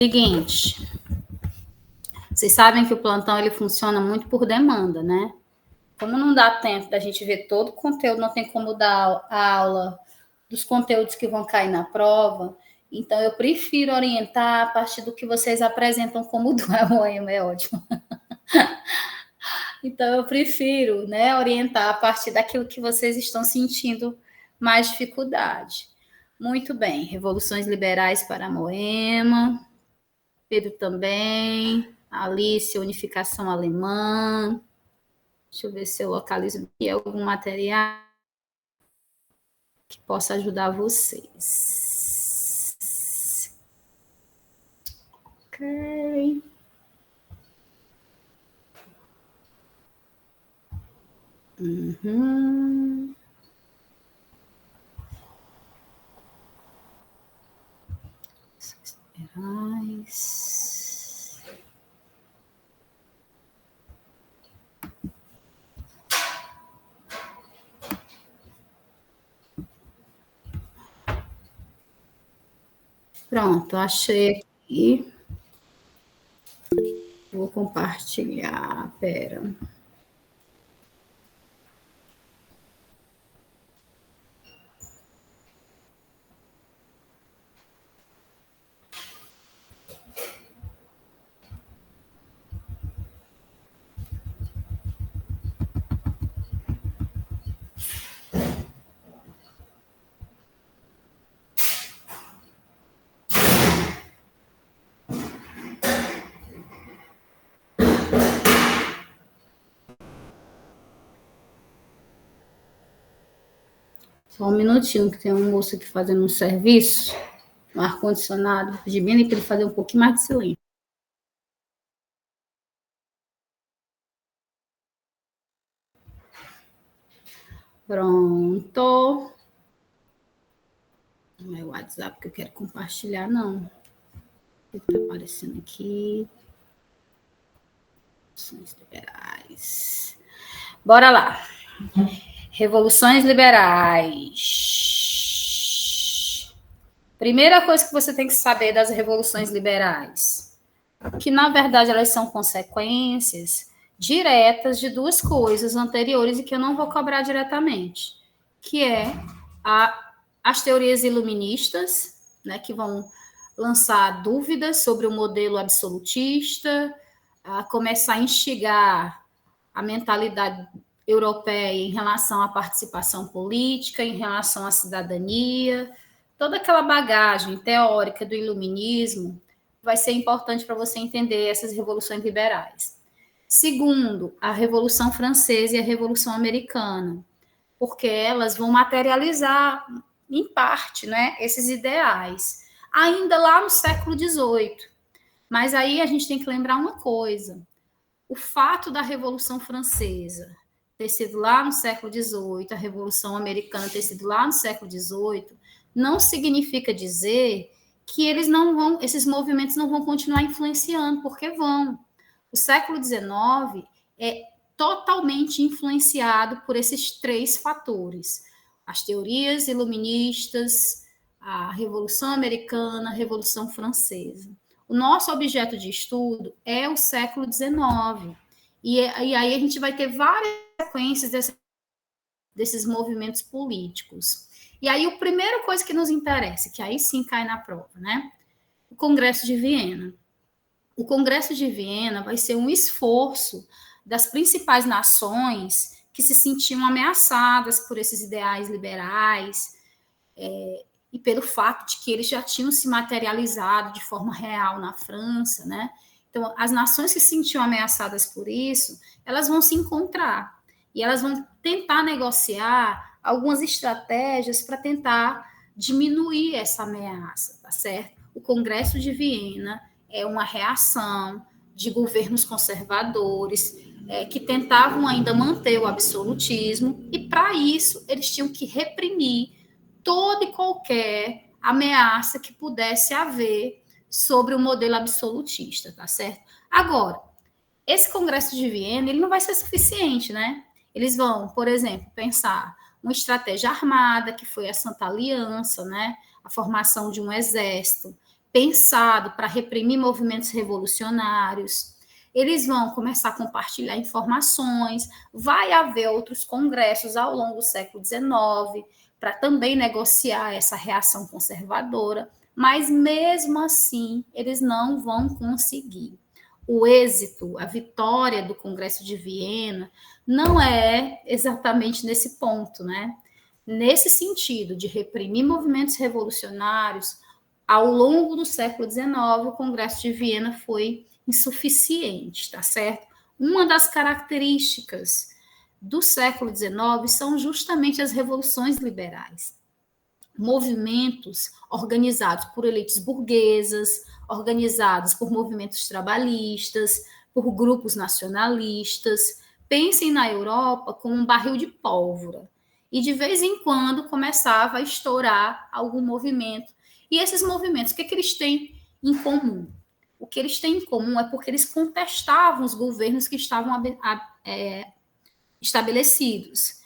Seguinte, vocês sabem que o plantão ele funciona muito por demanda, né? Como não dá tempo da gente ver todo o conteúdo, não tem como dar a aula dos conteúdos que vão cair na prova, então eu prefiro orientar a partir do que vocês apresentam como do Moema, é ótimo. Então eu prefiro, né, orientar a partir daquilo que vocês estão sentindo mais dificuldade. Muito bem, revoluções liberais para Moema, Pedro também, Alice, unificação alemã. Deixa eu ver se eu localizo aqui algum material que possa ajudar vocês. Ok. Uhum. Pronto, achei aqui. Vou compartilhar, pera. Só um minutinho, que tem um moço aqui fazendo um serviço, um ar-condicionado, de bem para ele fazer um pouquinho mais de silêncio. Pronto. Não é o WhatsApp que eu quero compartilhar, não. O que está aparecendo aqui? Revoluções liberais. Bora lá. Revoluções liberais. Primeira coisa que você tem que saber das revoluções liberais, que na verdade elas são consequências diretas de duas coisas anteriores e que eu não vou cobrar diretamente, que é as teorias iluministas, né, que vão lançar dúvidas sobre o modelo absolutista, a começar a instigar a mentalidade europeia em relação à participação política, em relação à cidadania, toda aquela bagagem teórica do iluminismo vai ser importante para você entender essas revoluções liberais. Segundo, a Revolução Francesa e a Revolução Americana, porque elas vão materializar, em parte, né, esses ideais, ainda lá no século XVIII. Mas aí a gente tem que lembrar uma coisa: o fato da Revolução Francesa ter sido lá no século XVIII, a Revolução Americana ter sido lá no século XVIII, não significa dizer que esses movimentos não vão continuar influenciando, porque vão. O século XIX é totalmente influenciado por esses três fatores: as teorias iluministas, a Revolução Americana, a Revolução Francesa. O nosso objeto de estudo é o século XIX. E aí a gente vai ter várias sequências desses movimentos políticos. E aí a primeira coisa que nos interessa, que aí sim cai na prova, né? O Congresso de Viena. O Congresso de Viena vai ser um esforço das principais nações que se sentiam ameaçadas por esses ideais liberais, e pelo fato de que eles já tinham se materializado de forma real na França, né? Então, as nações que se sentiam ameaçadas por isso, elas vão se encontrar e elas vão tentar negociar algumas estratégias para tentar diminuir essa ameaça, tá certo? O Congresso de Viena é uma reação de governos conservadores que tentavam ainda manter o absolutismo, e para isso eles tinham que reprimir toda e qualquer ameaça que pudesse haver sobre o modelo absolutista, tá certo? Agora, esse Congresso de Viena, ele não vai ser suficiente, né? Eles vão, por exemplo, pensar uma estratégia armada, que foi a Santa Aliança, né? A formação de um exército pensado para reprimir movimentos revolucionários. Eles vão começar a compartilhar informações, vai haver outros congressos ao longo do século XIX para também negociar essa reação conservadora, mas mesmo assim eles não vão conseguir. O êxito, a vitória do Congresso de Viena não é exatamente nesse ponto, né? Nesse sentido de reprimir movimentos revolucionários, ao longo do século XIX, o Congresso de Viena foi insuficiente, tá certo? Uma das características do século XIX são justamente as revoluções liberais. Movimentos organizados por elites burguesas, organizados por movimentos trabalhistas, por grupos nacionalistas. Pensem na Europa como um barril de pólvora. E de vez em quando começava a estourar algum movimento. E esses movimentos, o que eles têm em comum? O que eles têm em comum é porque eles contestavam os governos que estavam estabelecidos.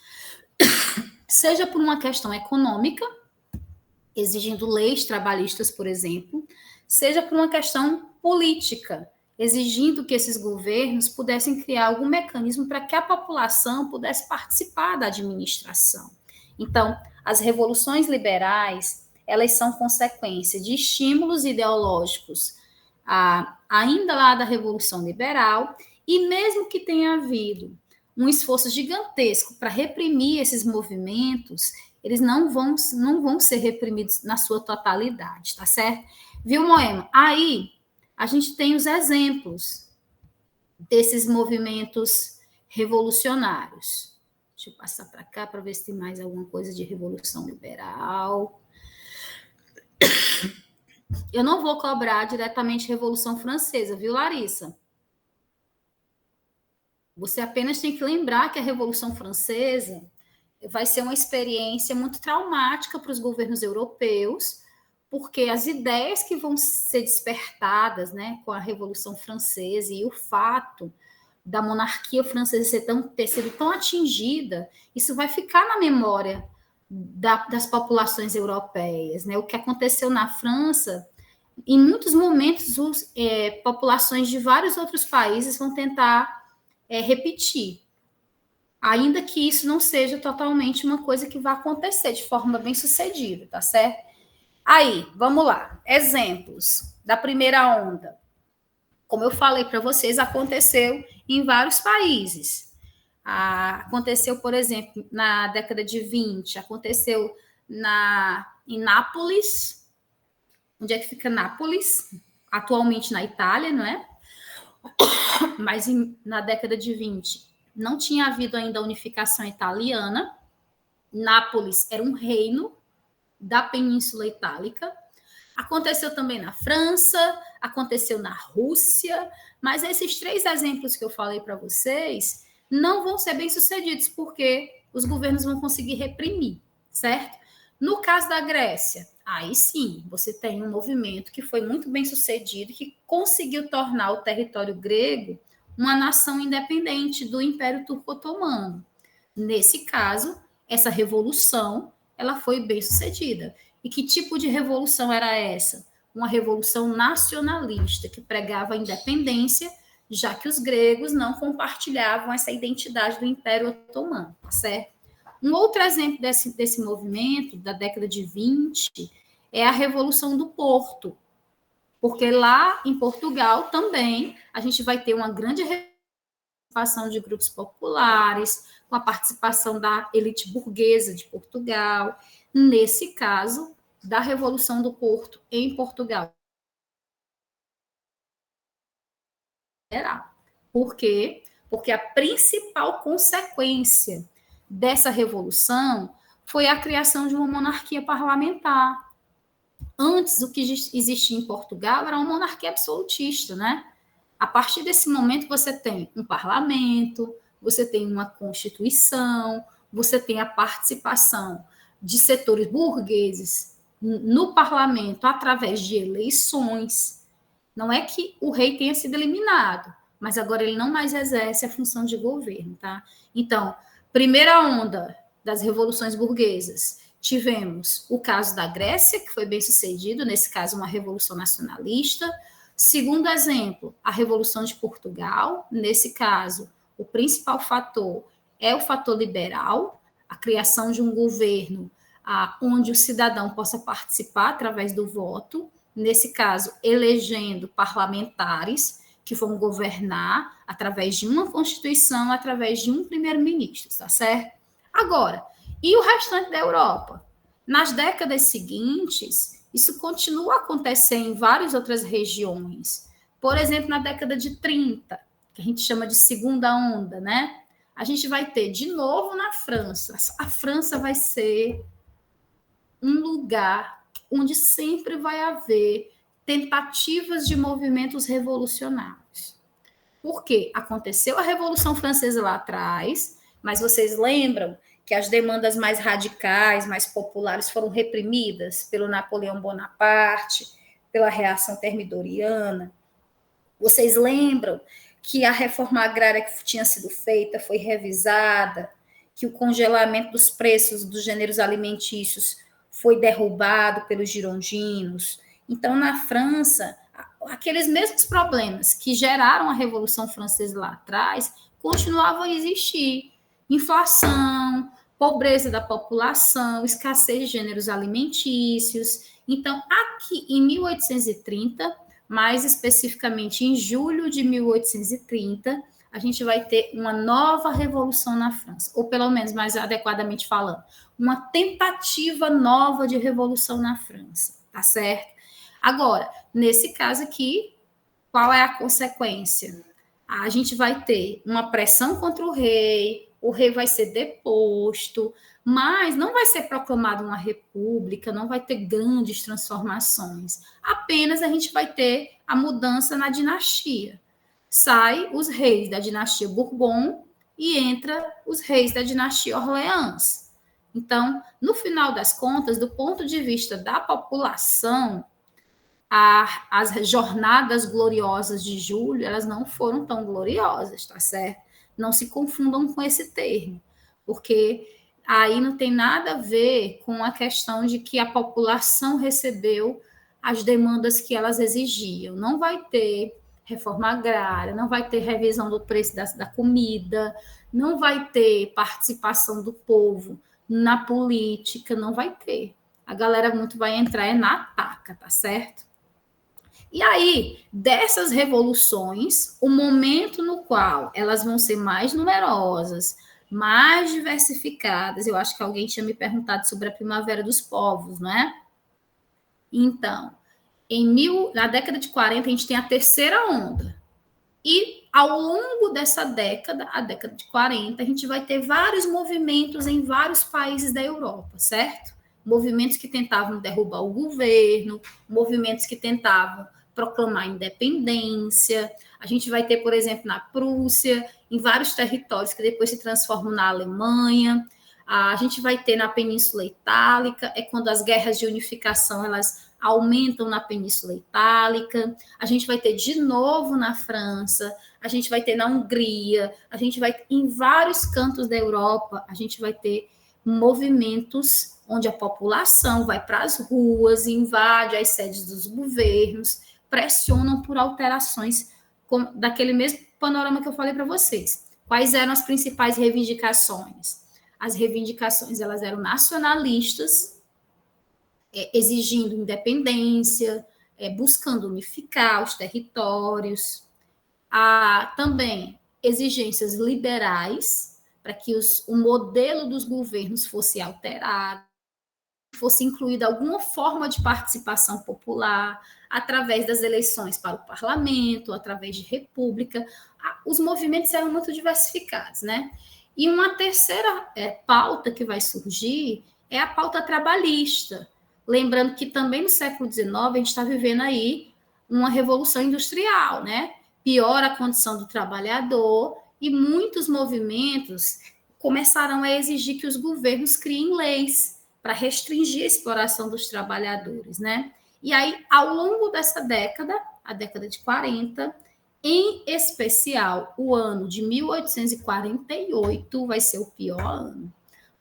Seja por uma questão econômica, exigindo leis trabalhistas, por exemplo, seja por uma questão política, exigindo que esses governos pudessem criar algum mecanismo para que a população pudesse participar da administração. Então, as revoluções liberais, elas são consequência de estímulos ideológicos ainda lá da Revolução Liberal, e mesmo que tenha havido um esforço gigantesco para reprimir esses movimentos, eles não vão ser reprimidos na sua totalidade, tá certo? Viu, Moema? Aí, a gente tem os exemplos desses movimentos revolucionários. Deixa eu passar para cá para ver se tem mais alguma coisa de revolução liberal. Eu não vou cobrar diretamente Revolução Francesa, viu, Larissa? Você apenas tem que lembrar que a Revolução Francesa vai ser uma experiência muito traumática para os governos europeus, porque as ideias que vão ser despertadas, né, com a Revolução Francesa e o fato da monarquia francesa ter sido tão atingida, isso vai ficar na memória das populações europeias, né? O que aconteceu na França, em muitos momentos, populações de vários outros países vão tentar repetir, ainda que isso não seja totalmente uma coisa que vai acontecer de forma bem sucedida, tá certo? Aí, vamos lá. Exemplos da primeira onda. Como eu falei para vocês, aconteceu em vários países. Aconteceu, por exemplo, na década de 20, aconteceu em Nápoles. Onde é que fica Nápoles? Atualmente na Itália, não é? Mas na década de 20 não tinha havido ainda a unificação italiana. Nápoles era um reino da Península Itálica. Aconteceu também na França, aconteceu na Rússia, mas esses 3 exemplos que eu falei para vocês não vão ser bem-sucedidos, porque os governos vão conseguir reprimir, certo? No caso da Grécia, aí sim, você tem um movimento que foi muito bem-sucedido, que conseguiu tornar o território grego uma nação independente do Império Turco-Otomano. Nesse caso, essa revolução, ela foi bem-sucedida. E que tipo de revolução era essa? Uma revolução nacionalista, que pregava a independência, já que os gregos não compartilhavam essa identidade do Império Otomano, certo? Um outro exemplo desse movimento, da década de 20, é a Revolução do Porto, porque lá em Portugal também a gente vai ter uma grande participação de grupos populares, com a participação da elite burguesa de Portugal, nesse caso, da Revolução do Porto em Portugal. Por quê? Porque a principal consequência dessa revolução foi a criação de uma monarquia parlamentar. Antes, o que existia em Portugal era uma monarquia absolutista, né? A partir desse momento, você tem um parlamento, você tem uma constituição, você tem a participação de setores burgueses no parlamento através de eleições. Não é que o rei tenha sido eliminado, mas agora ele não mais exerce a função de governo, tá? Então, primeira onda das revoluções burguesas, tivemos o caso da Grécia, que foi bem sucedido, nesse caso uma revolução nacionalista. Segundo exemplo, a Revolução de Portugal, nesse caso, o principal fator é o fator liberal, a criação de um governo onde o cidadão possa participar através do voto, nesse caso, elegendo parlamentares que vão governar através de uma Constituição, através de um primeiro-ministro, tá certo? Agora, e o restante da Europa? Nas décadas seguintes, isso continua a acontecer em várias outras regiões. Por exemplo, na década de 30, que a gente chama de segunda onda, né? A gente vai ter de novo na França. A França vai ser um lugar onde sempre vai haver tentativas de movimentos revolucionários. Por quê? Aconteceu a Revolução Francesa lá atrás, mas vocês lembram que as demandas mais radicais, mais populares foram reprimidas pelo Napoleão Bonaparte, pela reação termidoriana. Vocês lembram que a reforma agrária que tinha sido feita foi revisada, que o congelamento dos preços dos gêneros alimentícios foi derrubado pelos girondinos. Então, na França, aqueles mesmos problemas que geraram a Revolução Francesa lá atrás continuavam a existir. Inflação, pobreza da população, escassez de gêneros alimentícios. Então, aqui em 1830, mais especificamente em julho de 1830, a gente vai ter uma nova revolução na França, ou pelo menos mais adequadamente falando, uma tentativa nova de revolução na França, tá certo? Agora, nesse caso aqui, qual é a consequência? A gente vai ter uma pressão contra o rei vai ser deposto, mas não vai ser proclamada uma república, não vai ter grandes transformações. Apenas a gente vai ter a mudança na dinastia. Sai os reis da dinastia Bourbon e entra os reis da dinastia Orleans. Então, no final das contas, do ponto de vista da população, as jornadas gloriosas de julho, elas não foram tão gloriosas, tá certo? Não se confundam com esse termo, porque aí não tem nada a ver com a questão de que a população recebeu as demandas que elas exigiam. Não vai ter reforma agrária, não vai ter revisão do preço da comida, não vai ter participação do povo na política, não vai ter. A galera muito vai entrar na ataca, tá certo? E aí, dessas revoluções, o momento no qual elas vão ser mais numerosas, mais diversificadas, eu acho que alguém tinha me perguntado sobre a Primavera dos Povos, não é? Então, na década de 40, a gente tem a terceira onda. E ao longo dessa década, a década de 40, a gente vai ter vários movimentos em vários países da Europa, certo? Movimentos que tentavam derrubar o governo, movimentos que tentavam proclamar independência. A gente vai ter, por exemplo, na Prússia, em vários territórios que depois se transformam na Alemanha. A gente vai ter na Península Itálica, é quando as guerras de unificação elas aumentam na Península Itálica. A gente vai ter de novo na França, a gente vai ter na Hungria, a gente vai em vários cantos da Europa, a gente vai ter movimentos onde a população vai para as ruas, invade as sedes dos governos, pressionam por alterações daquele mesmo panorama que eu falei para vocês. Quais eram as principais reivindicações? As reivindicações elas eram nacionalistas, exigindo independência, buscando unificar os territórios. Há também exigências liberais, para que o modelo dos governos fosse alterado, fosse incluída alguma forma de participação popular, através das eleições para o parlamento, através de república. Os movimentos eram muito diversificados, né? E uma terceira pauta que vai surgir é a pauta trabalhista. Lembrando que também no século XIX a gente está vivendo aí uma revolução industrial, né? Piora a condição do trabalhador e muitos movimentos começarão a exigir que os governos criem leis para restringir a exploração dos trabalhadores, né? E aí, ao longo dessa década, a década de 40, em especial o ano de 1848 vai ser o pior ano,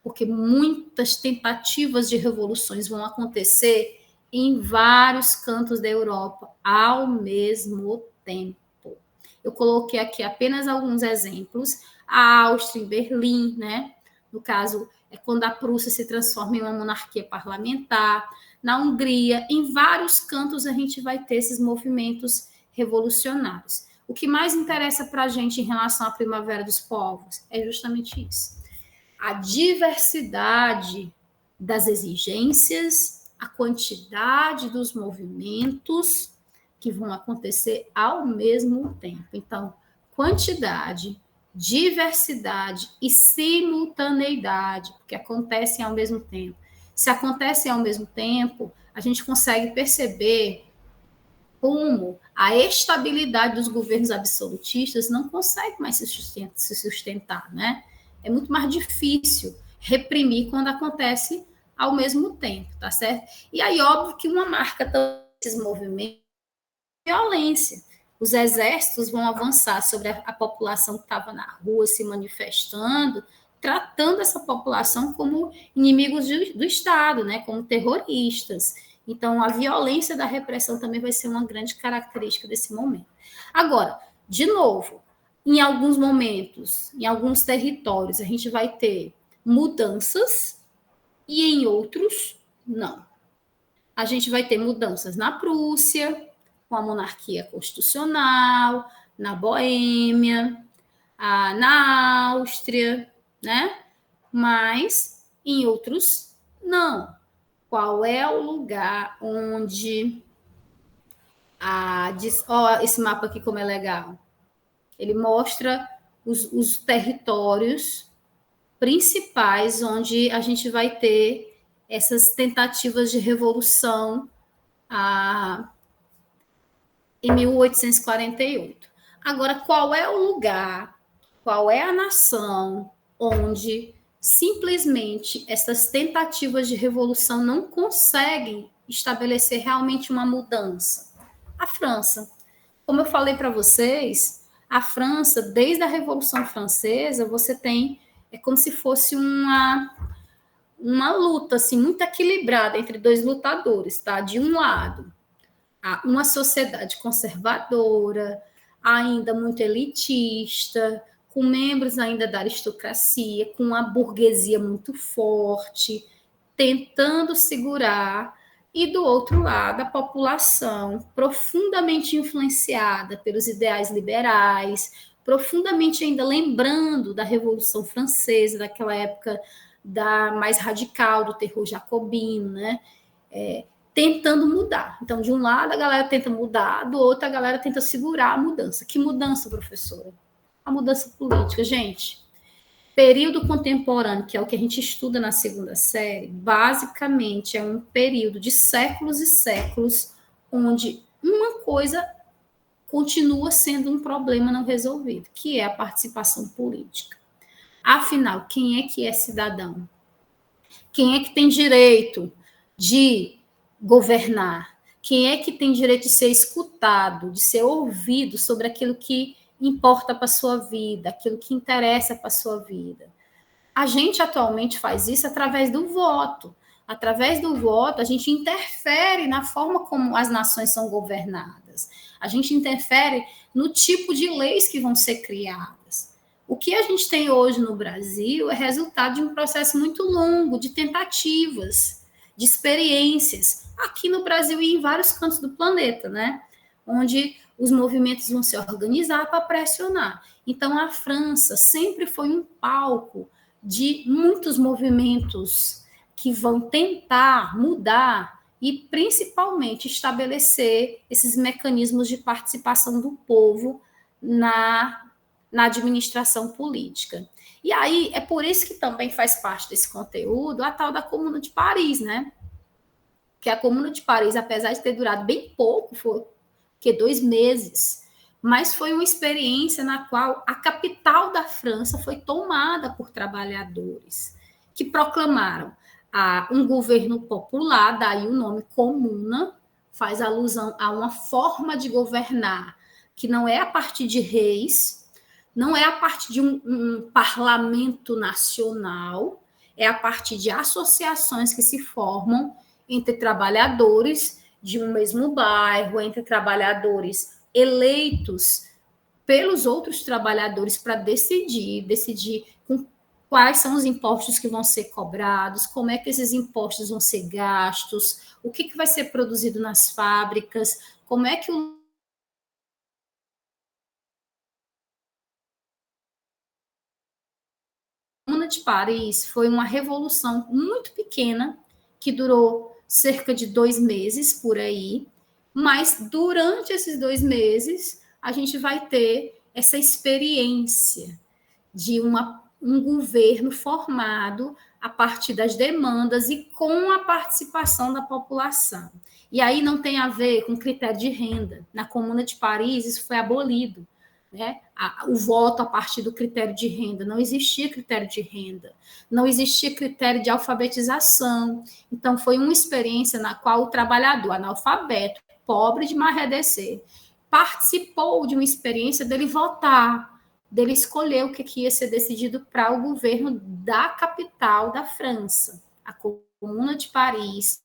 porque muitas tentativas de revoluções vão acontecer em vários cantos da Europa ao mesmo tempo. Eu coloquei aqui apenas alguns exemplos. A Áustria, em Berlim, né? No caso, é quando a Prússia se transforma em uma monarquia parlamentar. Na Hungria, em vários cantos a gente vai ter esses movimentos revolucionários. O que mais interessa para a gente em relação à Primavera dos Povos é justamente isso. A diversidade das exigências, a quantidade dos movimentos que vão acontecer ao mesmo tempo. Então, quantidade, diversidade e simultaneidade, porque acontecem ao mesmo tempo. Se acontecem ao mesmo tempo, a gente consegue perceber como a estabilidade dos governos absolutistas não consegue mais se sustentar, né? É muito mais difícil reprimir quando acontece ao mesmo tempo, tá certo? E aí, óbvio que uma marca desses movimentos é violência. Os exércitos vão avançar sobre a população que estava na rua se manifestando, tratando essa população como inimigos do Estado, né? Como terroristas. Então, a violência da repressão também vai ser uma grande característica desse momento. Agora, de novo, em alguns momentos, em alguns territórios, a gente vai ter mudanças e em outros, não. A gente vai ter mudanças na Prússia, com a monarquia constitucional, na Boêmia, na Áustria, né? Mas em outros, não. Qual é o lugar onde esse mapa aqui como é legal? Ele mostra os territórios principais onde a gente vai ter essas tentativas de revolução em 1848. Agora, qual é o lugar, qual é a nação onde simplesmente essas tentativas de revolução não conseguem estabelecer realmente uma mudança? A França. Como eu falei para vocês, a França, desde a Revolução Francesa, você tem, é como se fosse uma luta assim, muito equilibrada entre dois lutadores, tá? De um lado, uma sociedade conservadora, ainda muito elitista, com membros ainda da aristocracia, com uma burguesia muito forte, tentando segurar, e do outro lado, a população profundamente influenciada pelos ideais liberais, profundamente ainda lembrando da Revolução Francesa, daquela época mais radical, do terror jacobino, né? Tentando mudar. Então, de um lado, a galera tenta mudar, do outro, a galera tenta segurar a mudança. Que mudança, professora? A mudança política. Gente, período contemporâneo, que é o que a gente estuda na segunda série, basicamente é um período de séculos e séculos onde uma coisa continua sendo um problema não resolvido, que é a participação política. Afinal, quem é que é cidadão? Quem é que tem direito de governar? Quem é que tem direito de ser escutado, de ser ouvido sobre aquilo que importa para a sua vida, aquilo que interessa para a sua vida? A gente atualmente faz isso através do voto. Através do voto, a gente interfere na forma como as nações são governadas. A gente interfere no tipo de leis que vão ser criadas. O que a gente tem hoje no Brasil é resultado de um processo muito longo de tentativas, de experiências, aqui no Brasil e em vários cantos do planeta, né? Onde os movimentos vão se organizar para pressionar. Então, a França sempre foi um palco de muitos movimentos que vão tentar mudar e, principalmente, estabelecer esses mecanismos de participação do povo na administração política. E aí, é por isso que também faz parte desse conteúdo a tal da Comuna de Paris, né? Que a Comuna de Paris, apesar de ter durado bem pouco, foi 2 meses, mas foi uma experiência na qual a capital da França foi tomada por trabalhadores que proclamaram um governo popular, daí o nome comuna, faz alusão a uma forma de governar que não é a partir de reis, não é a partir de um parlamento nacional, É a partir de associações que se formam entre trabalhadores de um mesmo bairro, entre trabalhadores eleitos pelos outros trabalhadores para decidir com quais são os impostos que vão ser cobrados, como é que esses impostos vão ser gastos, o que vai ser produzido nas fábricas, como é que o Comuna de Paris foi uma revolução muito pequena, que durou cerca de 2 meses por aí, mas durante esses 2 meses a gente vai ter essa experiência de um governo formado a partir das demandas e com a participação da população. E aí não tem a ver com critério de renda. Na Comuna de Paris, isso foi abolido. Né? O voto a partir do critério de renda. Não existia critério de renda. Não existia critério de alfabetização. Então, foi uma experiência na qual o trabalhador analfabeto, pobre de Marredecê, participou de uma experiência dele votar, dele escolher o que ia ser decidido para o governo da capital da França, a Comuna de Paris,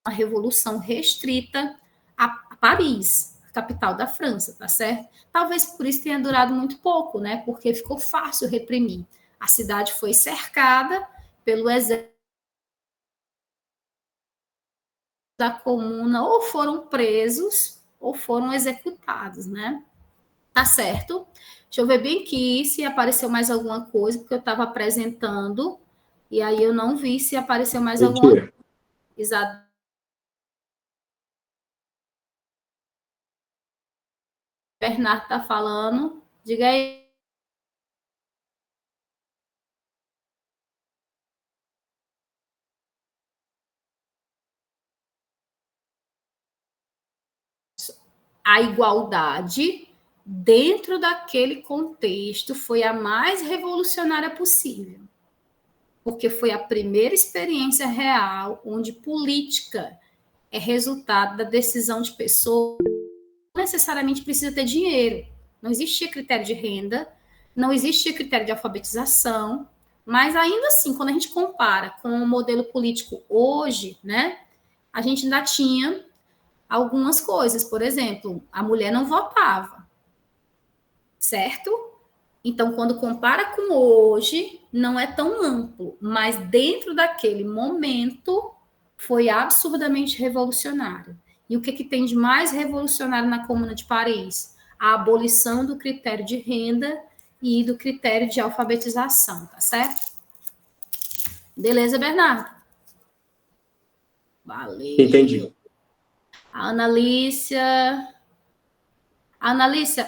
uma revolução restrita a Paris, a capital da França, tá certo? Talvez por isso tenha durado muito pouco, né? Porque ficou fácil reprimir. A cidade foi cercada pelo exército da comuna, ou foram presos ou foram executados, né? Tá certo? Deixa eu ver bem aqui se apareceu mais alguma coisa, porque eu estava apresentando, e aí eu não vi se apareceu mais alguma coisa. Exato. Bernardo está falando. Diga aí. A igualdade, dentro daquele contexto, foi a mais revolucionária possível. Porque foi a primeira experiência real onde política é resultado da decisão de pessoas. Não necessariamente precisa ter dinheiro. Não existia critério de renda, não existia critério de alfabetização, mas ainda assim, quando a gente compara com o modelo político hoje, né, a gente ainda tinha algumas coisas. Por exemplo, a mulher não votava, certo? Então, quando compara com hoje, não é tão amplo, mas dentro daquele momento foi absurdamente revolucionário. E o que tem de mais revolucionário na Comuna de Paris? A abolição do critério de renda e do critério de alfabetização, tá certo? Beleza, Bernardo? Valeu. Entendi. Analícia,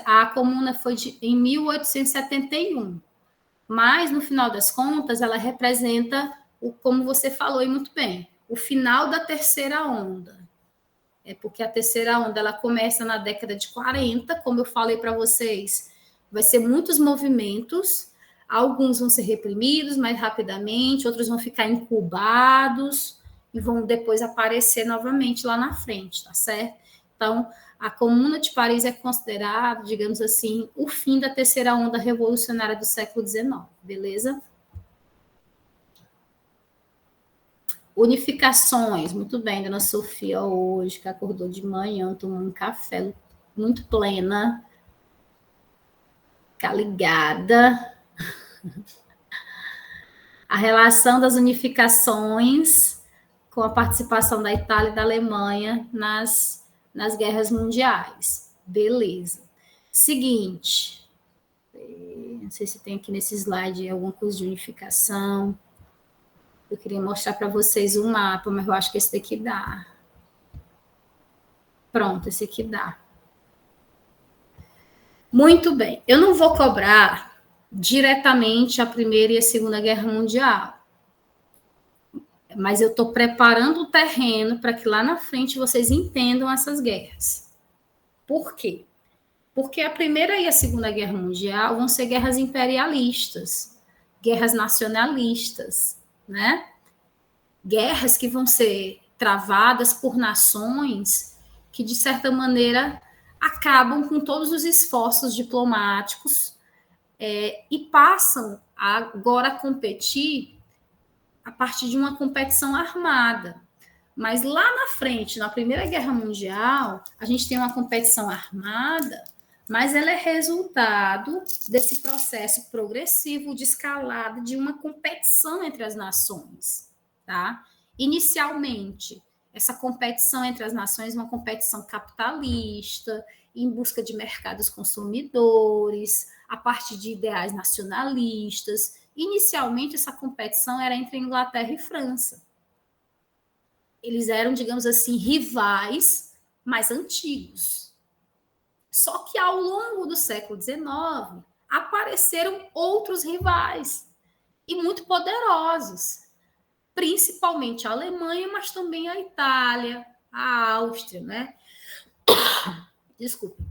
a comuna foi em 1871, mas, no final das contas, ela representa, como você falou e muito bem, o final da terceira onda. É porque a terceira onda ela começa na década de 40, como eu falei para vocês, vai ser muitos movimentos, alguns vão ser reprimidos mais rapidamente, outros vão ficar incubados e vão depois aparecer novamente lá na frente, tá certo? Então, a Comuna de Paris é considerada, digamos assim, o fim da terceira onda revolucionária do século XIX, beleza? Unificações, muito bem, dona Sofia, hoje, que acordou de manhã, tomou um café muito plena, ficar ligada. A relação das unificações com a participação da Itália e da Alemanha nas guerras mundiais. Beleza. Seguinte, não sei se tem aqui nesse slide alguma coisa de unificação. Eu queria mostrar para vocês um mapa, mas eu acho que esse daqui dá. Pronto, esse aqui dá. Muito bem. Eu não vou cobrar diretamente a Primeira e a Segunda Guerra Mundial, mas eu estou preparando o terreno para que lá na frente vocês entendam essas guerras. Por quê? Porque a Primeira e a Segunda Guerra Mundial vão ser guerras imperialistas, guerras nacionalistas, né? Guerras que vão ser travadas por nações que, de certa maneira, acabam com todos os esforços diplomáticos e passam agora a competir a partir de uma competição armada. Mas lá na frente, na Primeira Guerra Mundial, a gente tem uma competição armada, mas ela é resultado desse processo progressivo de escalada de uma competição entre as nações, tá? Inicialmente, essa competição entre as nações é uma competição capitalista, em busca de mercados consumidores, a partir de ideais nacionalistas. Inicialmente, essa competição era entre Inglaterra e França. Eles eram, digamos assim, rivais mais antigos. Só que ao longo do século XIX, apareceram outros rivais, e muito poderosos, principalmente a Alemanha, mas também a Itália, a Áustria, né? Desculpa.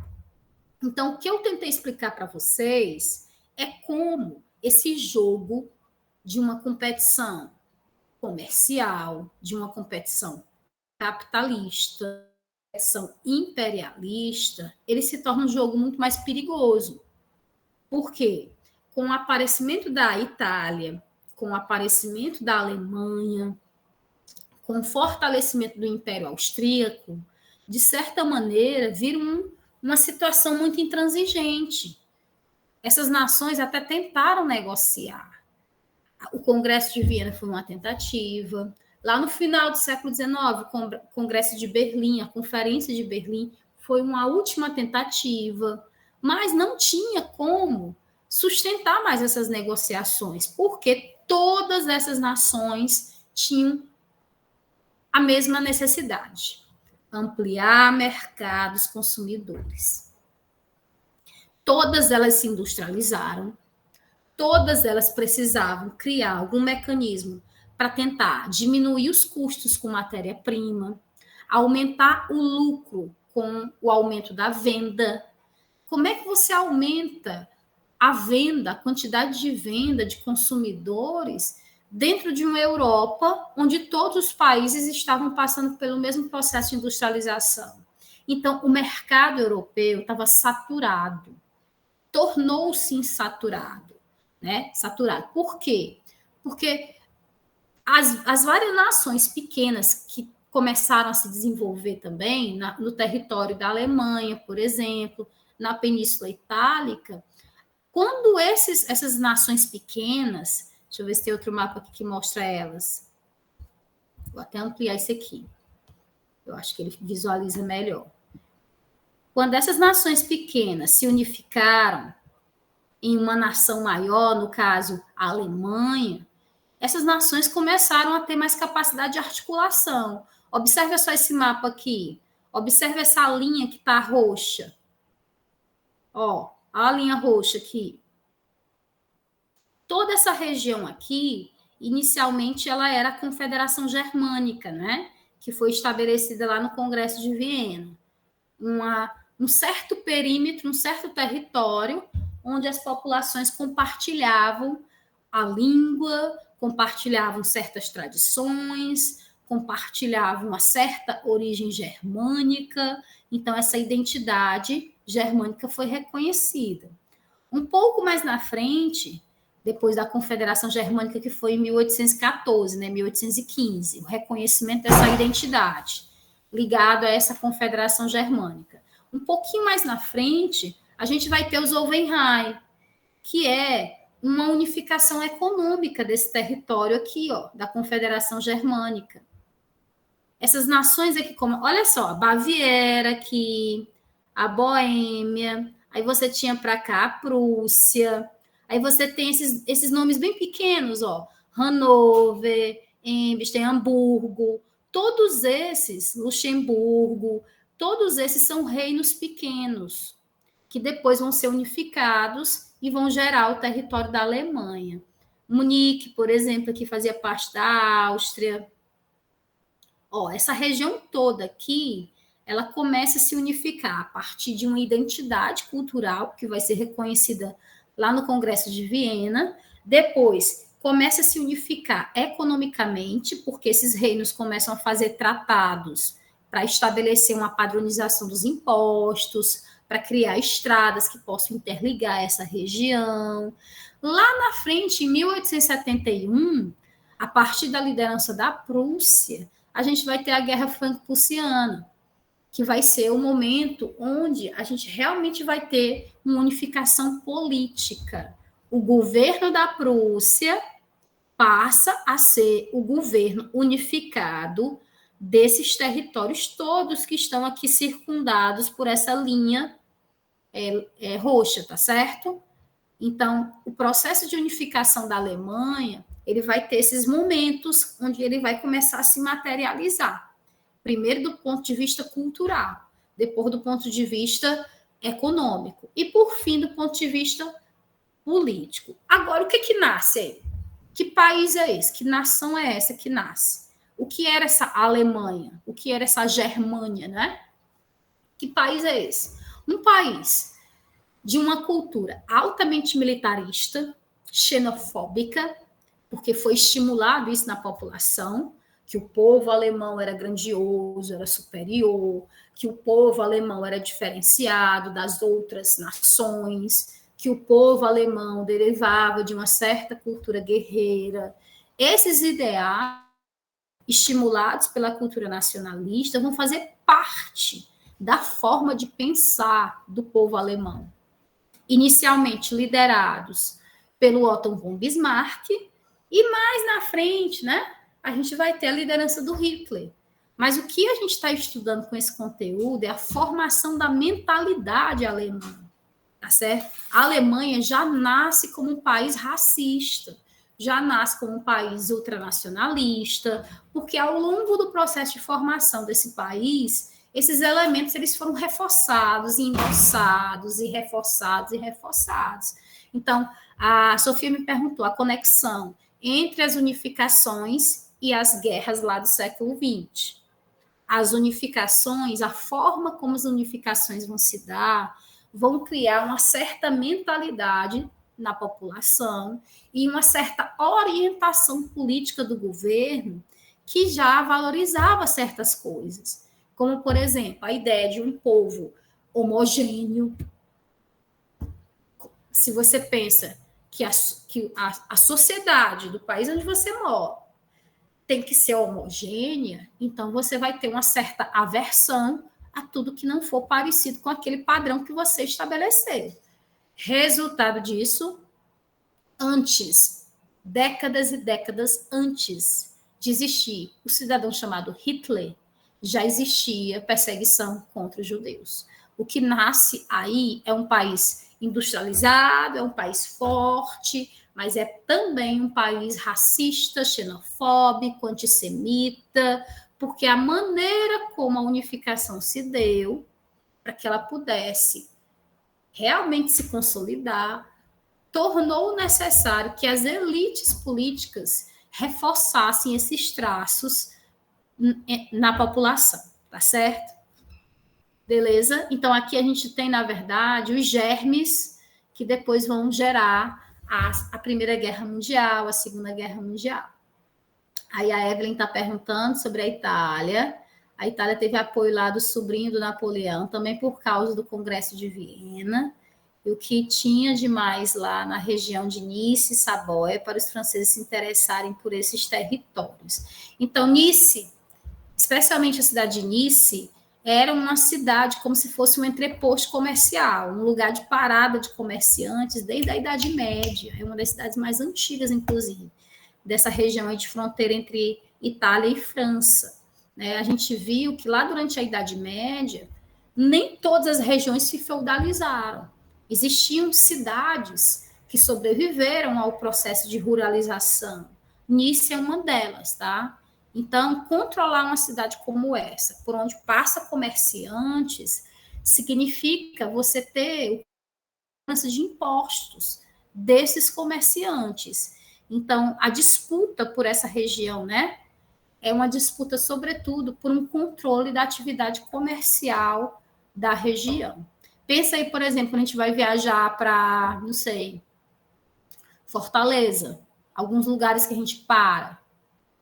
Então, o que eu tentei explicar para vocês é como esse jogo de uma competição comercial, de uma competição capitalista, competição imperialista, ele se torna um jogo muito mais perigoso. Por quê? Com o aparecimento da Itália, com o aparecimento da Alemanha, com o fortalecimento do Império Austríaco, de certa maneira, vira uma situação muito intransigente. Essas nações até tentaram negociar. O Congresso de Viena foi uma tentativa. Lá no final do século XIX, o Congresso de Berlim, a Conferência de Berlim, foi uma última tentativa, mas não tinha como sustentar mais essas negociações, porque todas essas nações tinham a mesma necessidade: ampliar mercados consumidores. Todas elas se industrializaram, todas elas precisavam criar algum mecanismo para tentar diminuir os custos com matéria-prima, aumentar o lucro com o aumento da venda. Como é que você aumenta a venda, a quantidade de venda de consumidores dentro de uma Europa onde todos os países estavam passando pelo mesmo processo de industrialização? Então, o mercado europeu estava saturado, tornou-se insaturado, né? Saturado. Por quê? Porque as várias nações pequenas que começaram a se desenvolver também no território da Alemanha, por exemplo, na Península Itálica, quando essas nações pequenas, deixa eu ver se tem outro mapa aqui que mostra elas. Vou até ampliar esse aqui. Eu acho que ele visualiza melhor. Quando essas nações pequenas se unificaram em uma nação maior, no caso, a Alemanha, essas nações começaram a ter mais capacidade de articulação. Observe só esse mapa aqui. Observe essa linha que está roxa. Ó, a linha roxa aqui. Toda essa região aqui, inicialmente, ela era a Confederação Germânica, né? Que foi estabelecida lá no Congresso de Viena. Um certo perímetro, um certo território, onde as populações compartilhavam a língua, compartilhavam certas tradições, compartilhavam uma certa origem germânica. Então, essa identidade germânica foi reconhecida. Um pouco mais na frente, depois da Confederação Germânica, que foi em 1814, né, 1815, o reconhecimento dessa identidade ligado a essa Confederação Germânica. Um pouquinho mais na frente, a gente vai ter os Zollverein, que é uma unificação econômica desse território aqui, ó, da Confederação Germânica. Essas nações aqui, como, olha só, a Baviera aqui, a Boêmia, aí você tinha para cá a Prússia, aí você tem esses nomes bem pequenos, ó, Hanover, Embstein, Hamburgo, todos esses, Luxemburgo, todos esses são reinos pequenos, que depois vão ser unificados e vão gerar o território da Alemanha. Munique, por exemplo, que fazia parte da Áustria. Ó, essa região toda aqui, ela começa a se unificar a partir de uma identidade cultural que vai ser reconhecida lá no Congresso de Viena. Depois, começa a se unificar economicamente, porque esses reinos começam a fazer tratados para estabelecer uma padronização dos impostos, para criar estradas que possam interligar essa região. Lá na frente, em 1871, A partir da liderança da Prússia, a gente vai ter a Guerra Franco-Prussiana, que vai ser o momento onde a gente realmente vai ter uma unificação política. O governo da Prússia passa a ser o governo unificado desses territórios todos que estão aqui circundados por essa linha roxa, tá certo? Então, o processo de unificação da Alemanha, ele vai ter esses momentos onde ele vai começar a se materializar. Primeiro do ponto de vista cultural, depois do ponto de vista econômico e, por fim, do ponto de vista político. Agora, o que nasce aí? Que país é esse? Que nação é essa que nasce? O que era essa Alemanha? O que era essa Germânia, né? Que país é esse? Um país de uma cultura altamente militarista, xenofóbica, porque foi estimulado isso na população, que o povo alemão era grandioso, era superior, que o povo alemão era diferenciado das outras nações, que o povo alemão derivava de uma certa cultura guerreira. Esses ideais, estimulados pela cultura nacionalista, vão fazer parte da forma de pensar do povo alemão. Inicialmente liderados pelo Otto von Bismarck, e mais na frente, né, a gente vai ter a liderança do Hitler. Mas o que a gente está estudando com esse conteúdo é a formação da mentalidade alemã, tá certo? A Alemanha já nasce como um país racista, já nasce como um país ultranacionalista, porque ao longo do processo de formação desse país, esses elementos eles foram reforçados, e endossados, e reforçados, e reforçados. Então, a Sofia me perguntou a conexão entre as unificações e as guerras lá do século XX. As unificações, a forma como as unificações vão se dar, vão criar uma certa mentalidade na população e uma certa orientação política do governo que já valorizava certas coisas, como, por exemplo, a ideia de um povo homogêneo. Se você pensa que a sociedade do país onde você mora tem que ser homogênea, então você vai ter uma certa aversão a tudo que não for parecido com aquele padrão que você estabeleceu. Resultado disso, décadas e décadas antes de existir o cidadão chamado Hitler, já existia perseguição contra os judeus. O que nasce aí é um país industrializado, é um país forte, mas é também um país racista, xenofóbico, antissemita, porque a maneira como a unificação se deu, para que ela pudesse realmente se consolidar, tornou necessário que as elites políticas reforçassem esses traços na população, tá certo? Beleza? Então, aqui a gente tem, na verdade, os germes que depois vão gerar a Primeira Guerra Mundial, a Segunda Guerra Mundial. Aí a Evelyn está perguntando sobre a Itália. A Itália teve apoio lá do sobrinho do Napoleão, também por causa do Congresso de Viena, e o que tinha de mais lá na região de Nice e Savoia para os franceses se interessarem por esses territórios. Então, Nice, especialmente a cidade de Nice, era uma cidade como se fosse um entreposto comercial, um lugar de parada de comerciantes desde a Idade Média. É uma das cidades mais antigas, inclusive, dessa região aí de fronteira entre Itália e França. A gente viu que lá durante a Idade Média, nem todas as regiões se feudalizaram. Existiam cidades que sobreviveram ao processo de ruralização. Nice é uma delas, tá? Então, controlar uma cidade como essa, por onde passa comerciantes, significa você ter cobrança de impostos desses comerciantes. Então, a disputa por essa região, né, é uma disputa, sobretudo, por um controle da atividade comercial da região. Pensa aí, por exemplo, a gente vai viajar para, não sei, Fortaleza, alguns lugares que a gente para,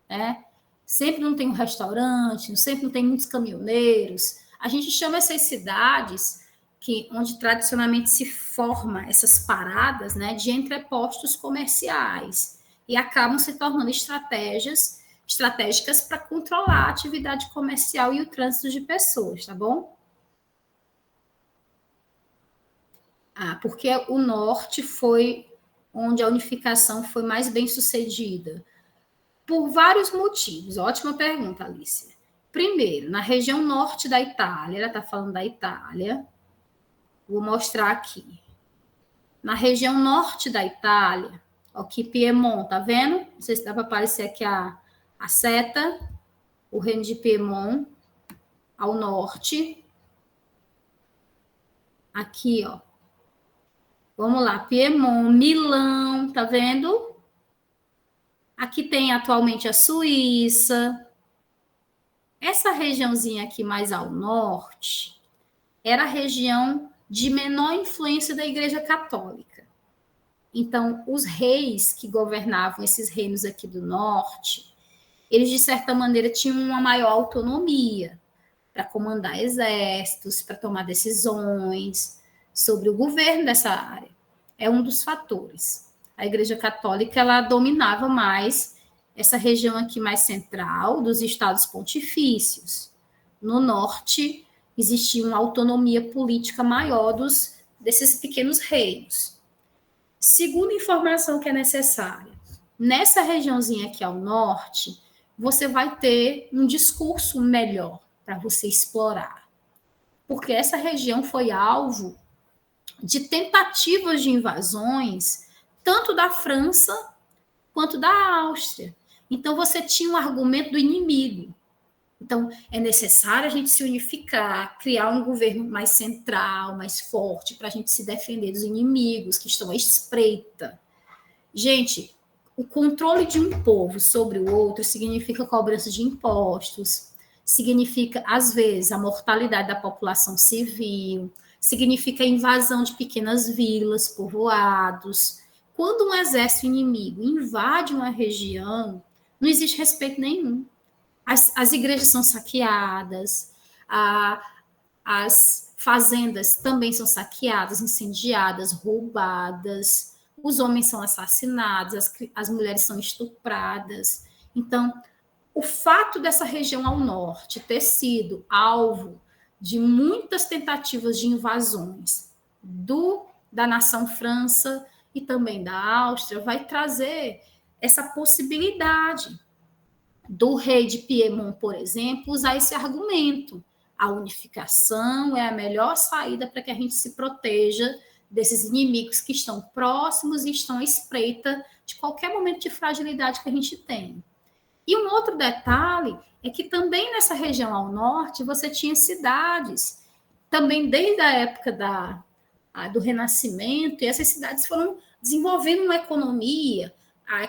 né? Sempre não tem um restaurante, sempre não tem muitos caminhoneiros. A gente chama essas cidades onde tradicionalmente se forma essas paradas, né, de entrepostos comerciais. e acabam se tornando estratégicas para controlar a atividade comercial e o trânsito de pessoas, tá bom? Porque o norte foi onde a unificação foi mais bem sucedida. Por vários motivos. Ótima pergunta, Alicia. Primeiro, na região norte da Itália, ela está falando da Itália, vou mostrar aqui. Na região norte da Itália, aqui Piemont, tá vendo? Não sei se dá para aparecer aqui a seta, o reino de Piemont, ao norte. Aqui, ó. Vamos lá, Piemont, Milão, tá vendo? Aqui tem atualmente a Suíça. Essa regiãozinha aqui mais ao norte era a região de menor influência da Igreja Católica. Então, os reis que governavam esses reinos aqui do norte, eles, de certa maneira, tinham uma maior autonomia para comandar exércitos, para tomar decisões sobre o governo dessa área. É um dos fatores. A Igreja Católica, ela dominava mais essa região aqui mais central dos estados pontifícios. No norte, existia uma autonomia política maior desses pequenos reinos. Segunda informação que é necessária, nessa regiãozinha aqui ao norte, você vai ter um discurso melhor para você explorar. Porque essa região foi alvo de tentativas de invasões, tanto da França quanto da Áustria. Então, você tinha um argumento do inimigo. Então, é necessário a gente se unificar, criar um governo mais central, mais forte, para a gente se defender dos inimigos que estão à espreita. Gente, o controle de um povo sobre o outro significa cobrança de impostos, significa, às vezes, a mortalidade da população civil, significa a invasão de pequenas vilas, povoados. Quando um exército inimigo invade uma região, não existe respeito nenhum. As igrejas são saqueadas, as fazendas também são saqueadas, incendiadas, roubadas, os homens são assassinados, as mulheres são estupradas. Então, o fato dessa região ao norte ter sido alvo de muitas tentativas de invasões da nação França e também da Áustria vai trazer essa possibilidade do rei de Piemont, por exemplo, usar esse argumento. A unificação é a melhor saída para que a gente se proteja desses inimigos que estão próximos e estão à espreita de qualquer momento de fragilidade que a gente tem. E um outro detalhe é que também nessa região ao norte você tinha cidades, também desde a época do Renascimento, e essas cidades foram desenvolvendo uma economia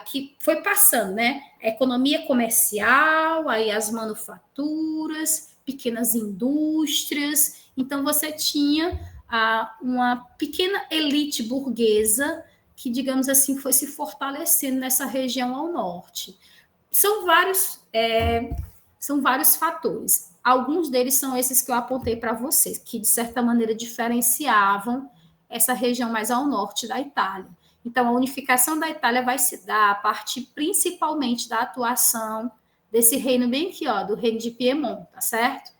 que foi passando, né? A economia comercial, aí as manufaturas, pequenas indústrias. Então, você tinha uma pequena elite burguesa que, digamos assim, foi se fortalecendo nessa região ao norte. São vários fatores. Alguns deles são esses que eu apontei para vocês, que, de certa maneira, diferenciavam essa região mais ao norte da Itália. Então, a unificação da Itália vai se dar a partir principalmente da atuação desse reino bem aqui, ó, do reino de Piemont, tá certo?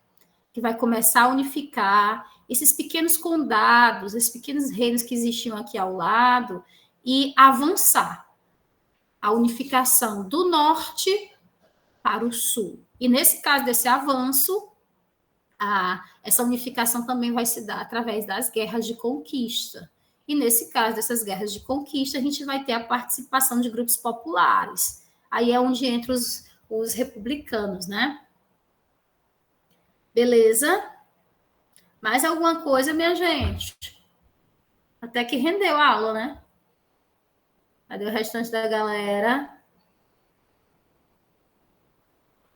Que vai começar a unificar esses pequenos condados, esses pequenos reinos que existiam aqui ao lado e avançar a unificação do norte para o sul. E nesse caso desse avanço, essa unificação também vai se dar através das guerras de conquista. E nesse caso dessas guerras de conquista, a gente vai ter a participação de grupos populares. Aí é onde entram os republicanos, né? Beleza? Mais alguma coisa, minha gente? Até que rendeu a aula, né? Cadê o restante da galera?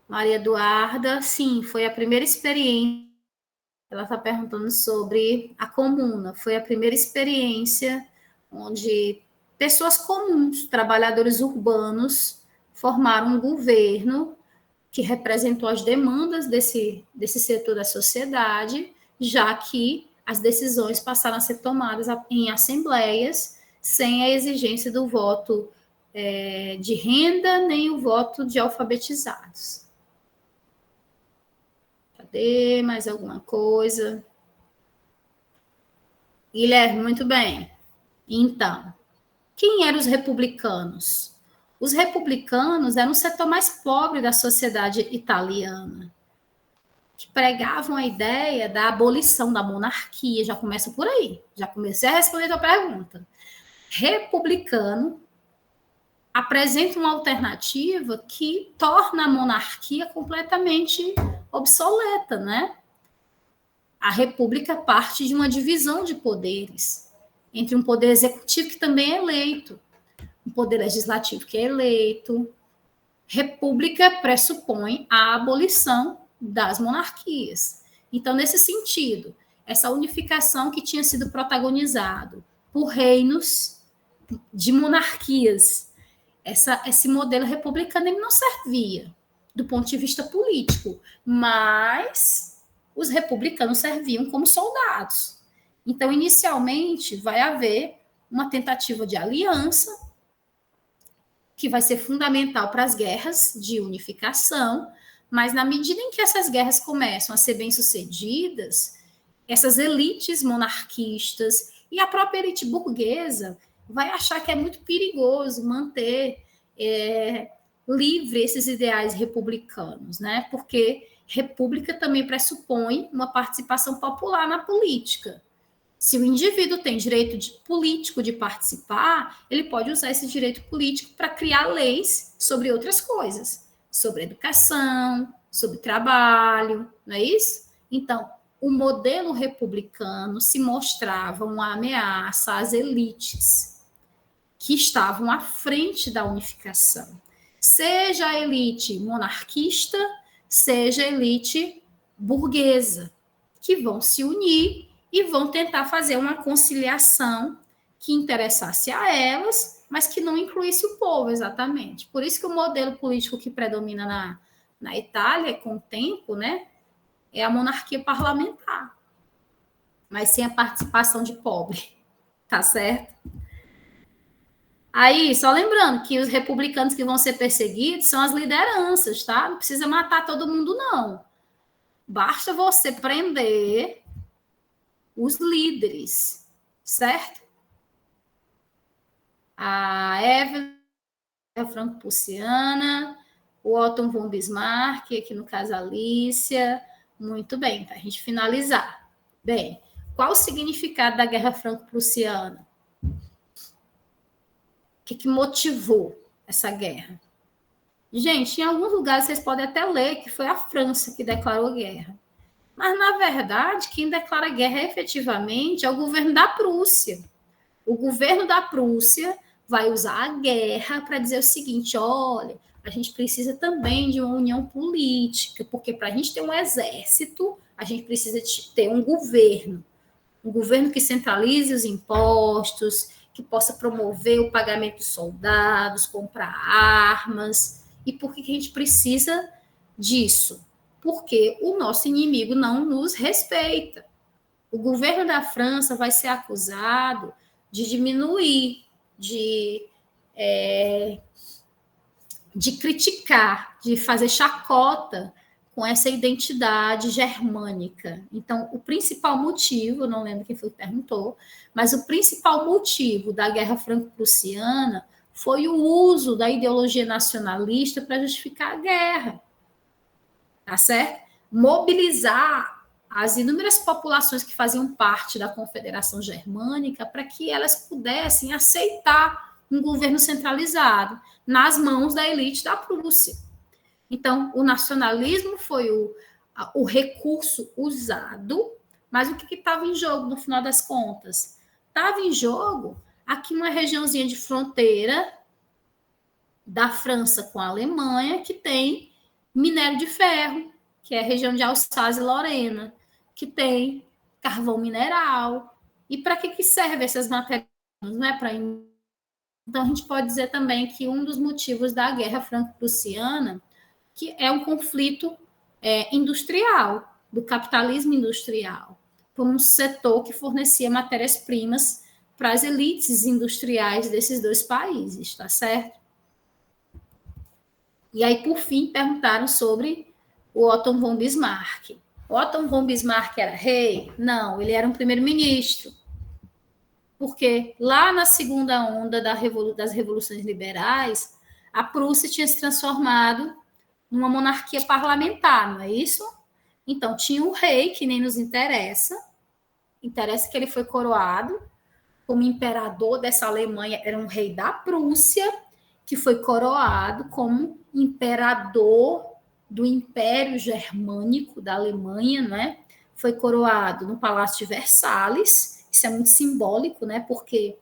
Maria Eduarda, sim, foi a primeira experiência. Ela está perguntando sobre a comuna. Foi a primeira experiência onde pessoas comuns, trabalhadores urbanos, formaram um governo que representou as demandas desse setor da sociedade, já que as decisões passaram a ser tomadas em assembleias sem a exigência do voto de renda, nem o voto de alfabetizados. Cadê mais alguma coisa? Guilherme, muito bem. Então, quem eram os republicanos? Os republicanos eram o setor mais pobre da sociedade italiana, que pregavam a ideia da abolição da monarquia. Já começa por aí. Já comecei a responder a tua pergunta. Republicano apresenta uma alternativa que torna a monarquia completamente obsoleta, né? A república parte de uma divisão de poderes entre um poder executivo que também é eleito, um poder legislativo que é eleito. República pressupõe a abolição das monarquias. Então, nesse sentido, essa unificação que tinha sido protagonizado por reinos de monarquias, esse modelo republicano ele não servia do ponto de vista político, mas os republicanos serviam como soldados. Então, inicialmente, vai haver uma tentativa de aliança que vai ser fundamental para as guerras de unificação, mas na medida em que essas guerras começam a ser bem-sucedidas, essas elites monarquistas e a própria elite burguesa vai achar que é muito perigoso manter livre esses ideais republicanos, né? Porque república também pressupõe uma participação popular na política. Se o indivíduo tem direito político de participar, ele pode usar esse direito político para criar leis sobre outras coisas, sobre educação, sobre trabalho, não é isso? Então, o modelo republicano se mostrava uma ameaça às elites que estavam à frente da unificação, seja a elite monarquista, seja a elite burguesa, que vão se unir e vão tentar fazer uma conciliação que interessasse a elas, mas que não incluísse o povo exatamente. Por isso que o modelo político que predomina na Itália, com o tempo, né, é a monarquia parlamentar, mas sem a participação de pobre, tá certo? Aí, só lembrando que os republicanos que vão ser perseguidos são as lideranças, tá? Não precisa matar todo mundo, não. Basta você prender os líderes, certo? A Evelyn, a franco-prussiana, o Otto von Bismarck, aqui no caso a Alicia. Muito bem, para a gente finalizar. Bem, qual o significado da Guerra Franco-Prussiana? O que motivou essa guerra? Gente, em alguns lugares vocês podem até ler que foi a França que declarou guerra. Mas, na verdade, quem declara guerra efetivamente é o governo da Prússia. O governo da Prússia vai usar a guerra para dizer o seguinte: olha, a gente precisa também de uma união política, porque para a gente ter um exército, a gente precisa ter um governo que centralize os impostos, que possa promover o pagamento dos soldados, comprar armas. E por que a gente precisa disso? Porque o nosso inimigo não nos respeita. O governo da França vai ser acusado de diminuir, de criticar, de fazer chacota com essa identidade germânica. Então, o principal motivo, não lembro quem foi que perguntou, mas o principal motivo da Guerra Franco-Prussiana foi o uso da ideologia nacionalista para justificar a guerra. Tá certo? Mobilizar as inúmeras populações que faziam parte da Confederação Germânica para que elas pudessem aceitar um governo centralizado nas mãos da elite da Prússia. Então, o nacionalismo foi o recurso usado, mas o que estava em jogo no final das contas? Estava em jogo aqui uma regiãozinha de fronteira da França com a Alemanha que tem minério de ferro, que é a região de Alsácia e Lorena, que tem carvão mineral. E para que servem essas matérias? Não é para. Então, a gente pode dizer também que um dos motivos da Guerra Franco-Prussiana que é um conflito industrial, do capitalismo industrial, por um setor que fornecia matérias-primas para as elites industriais desses dois países, tá certo? E aí, por fim, perguntaram sobre o Otto von Bismarck. Otto von Bismarck era rei? Não, ele era um primeiro-ministro. Porque lá na segunda onda das revoluções liberais, a Prússia tinha se transformado numa monarquia parlamentar, não é isso? Então, tinha um rei, que nem nos interessa, interessa que ele foi coroado como imperador dessa Alemanha, era um rei da Prússia, que foi coroado como imperador do Império Germânico da Alemanha, né? Foi coroado no Palácio de Versalhes, isso é muito simbólico, né? Porque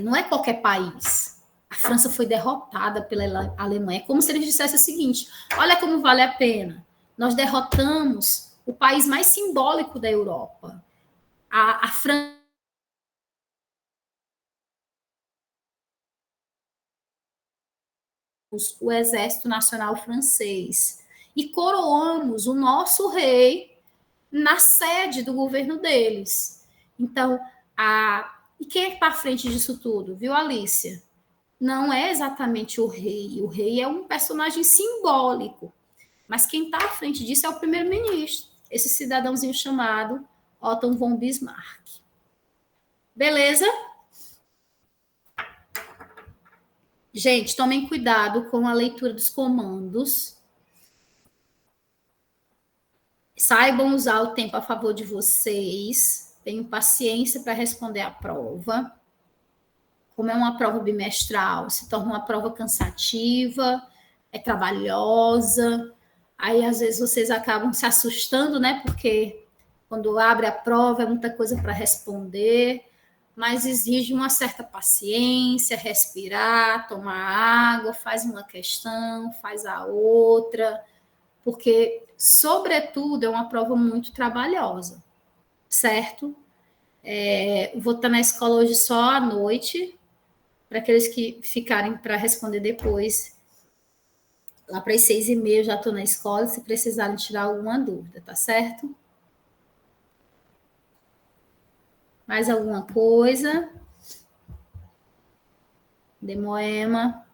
não é qualquer país. A França foi derrotada pela Alemanha. É como se eles dissessem o seguinte: olha como vale a pena. Nós derrotamos o país mais simbólico da Europa. A França, o Exército Nacional Francês, e coroamos o nosso rei na sede do governo deles. Então, e quem é que está à frente disso tudo? Viu, Alicia? Não é exatamente o rei. O rei é um personagem simbólico. Mas quem está à frente disso é o primeiro-ministro, esse cidadãozinho chamado Otto von Bismarck. Beleza? Gente, tomem cuidado com a leitura dos comandos. Saibam usar o tempo a favor de vocês. Tenham paciência para responder a prova. Como é uma prova bimestral, se torna uma prova cansativa, é trabalhosa. Aí, às vezes, vocês acabam se assustando, né? Porque quando abre a prova é muita coisa para responder, mas exige uma certa paciência, respirar, tomar água, faz uma questão, faz a outra, porque, sobretudo, é uma prova muito trabalhosa, certo? Vou estar na escola hoje só à noite, para aqueles que ficarem para responder depois. Lá para as 6h30 eu já estou na escola, se precisarem tirar alguma dúvida, tá certo? Mais alguma coisa? Demoema?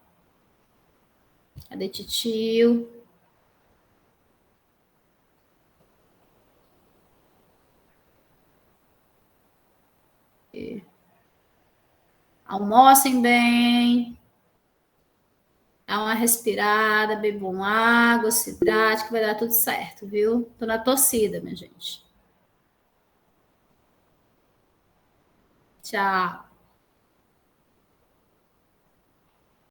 Cadê titio? Almocem bem. Dá uma respirada, bebam água, se hidrate, que vai dar tudo certo, viu? Tô na torcida, minha gente. Tchau.